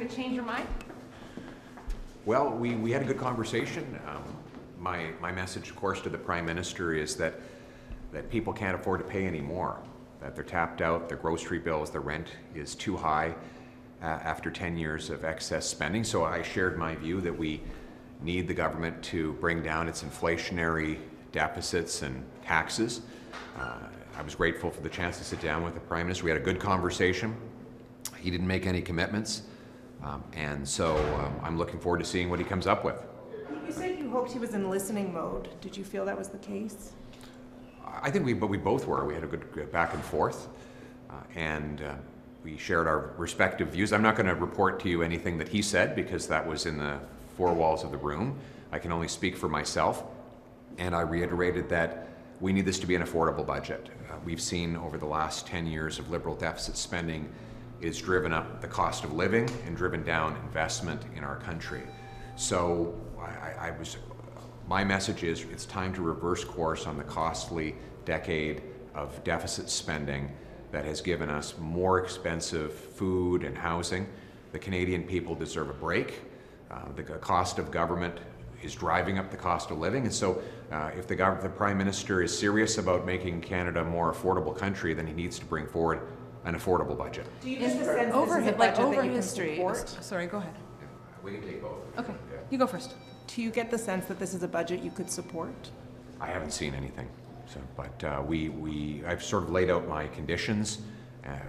to change your mind? Well, we had a good conversation. My message, of course, to the Prime Minister is that people can't afford to pay anymore, that they're tapped out, their grocery bills, their rent is too high after 10 years of excess spending. So I shared my view that we need the government to bring down its inflationary deficits and taxes. I was grateful for the chance to sit down with the Prime Minister. We had a good conversation. He didn't make any commitments, and so I'm looking forward to seeing what he comes up with. You said you hoped he was in listening mode. Did you feel that was the case? I think we both were. We had a good back and forth, and we shared our respective views. I'm not going to report to you anything that he said because that was in the four walls of the room. I can only speak for myself, and I reiterated that we need this to be an affordable budget. We've seen over the last 10 years of Liberal deficit spending is driven up the cost of living and driven down investment in our country. So my message is it's time to reverse course on the costly decade of deficit spending that has given us more expensive food and housing. The Canadian people deserve a break. The cost of government is driving up the cost of living, and so if the Prime Minister is serious about making Canada a more affordable country, then he needs to bring forward an affordable budget. Do you get the sense this is a budget that you can support? Sorry, go ahead. We can take both. Okay, Yeah. you go first. Do you get the sense that this is a budget you could support? I haven't seen anything, so, but I've sort of laid out my conditions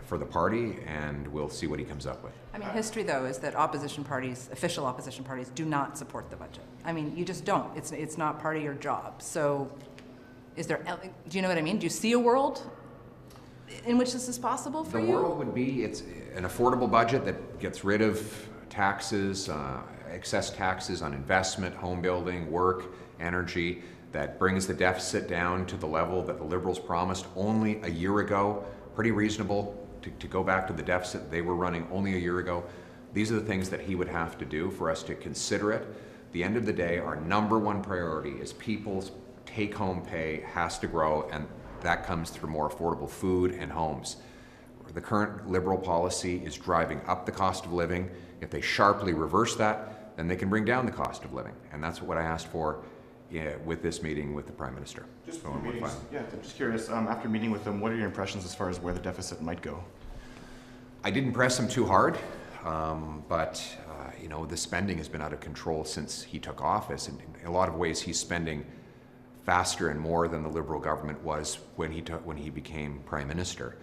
for the party, and we'll see what he comes up with. I mean, history, though, is that opposition parties, official opposition parties, do not support the budget. I mean, you just don't. It's not part of your job. So do you know what I mean? Do you see a world in which this is possible for you? The world would be, it's an affordable budget that gets rid of taxes, excess taxes on investment, home building, work, energy, that brings the deficit down to the level that the Liberals promised only a year ago. Pretty reasonable to go back to the deficit they were running only a year ago. These are the things that he would have to do for us to consider it. At the end of the day, our number one priority is people's take-home pay has to grow, and that comes through more affordable food and homes. The current Liberal policy is driving up the cost of living. If they sharply reverse that, then they can bring down the cost of living, and that's what I asked for with this meeting with the Prime Minister. I'm just curious, after meeting with them, what are your impressions as far as where the deficit might go? I didn't press him too hard, but the spending has been out of control since he took office, and in a lot of ways he's spending faster and more than the Liberal government was when he became Prime Minister.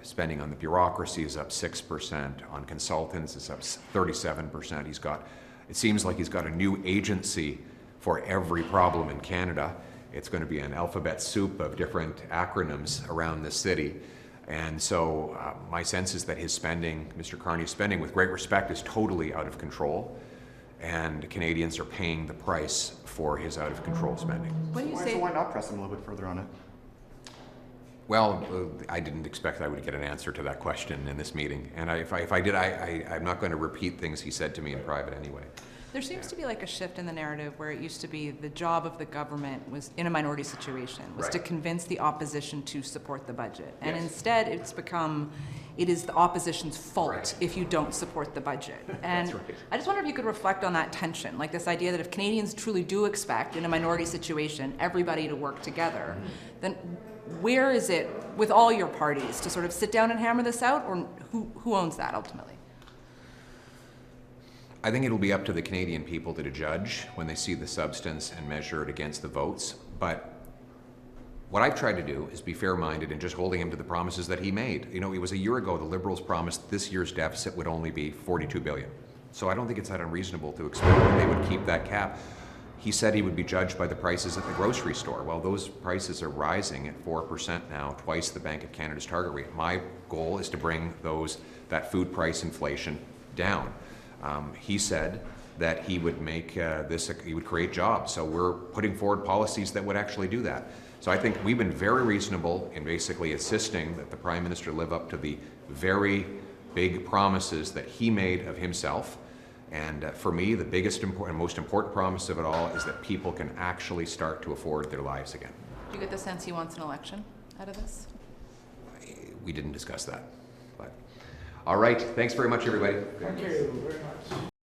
Spending on the bureaucracy is up 6%, on consultants is up 37%. It seems like he's got a new agency for every problem in Canada. It's going to be an alphabet soup of different acronyms around the city. And so my sense is that his spending, Mr. Carney's spending, with great respect, is totally out of control. And Canadians are paying the price for his out of control spending. What do you say? So why not press him a little bit further on it? Well, I didn't expect I would get an answer to that question in this meeting. And if I did, I'm not going to repeat things he said to me in private anyway. There seems to be like a shift in the narrative where it used to be the job of the government was, in a minority situation, was to convince the opposition to support the budget. And instead it's become, it is the opposition's fault if you don't support the budget. And I just wonder if you could reflect on that tension, like this idea that if Canadians truly do expect, in a minority situation, everybody to work together, then where is it with all your parties to sort of sit down and hammer this out, or who owns that ultimately? I think it'll be up to the Canadian people to judge when they see the substance and measure it against the votes. But what I've tried to do is be fair-minded and just holding him to the promises that he made. It was a year ago the Liberals promised this year's deficit would only be $42 billion. So I don't think it's that unreasonable to expect that they would keep that cap. He said he would be judged by the prices at the grocery store. Well, those prices are rising at 4% now, twice the Bank of Canada's target rate. My goal is to bring that food price inflation down. He said that he would make he would create jobs. So we're putting forward policies that would actually do that. So I think we've been very reasonable in basically insisting that the Prime Minister live up to the very big promises that he made of himself. And for me, the biggest and most important promise of it all is that people can actually start to afford their lives again. Do you get the sense he wants an election out of this? We didn't discuss that, but All right, thanks very much, everybody. Thank you very much.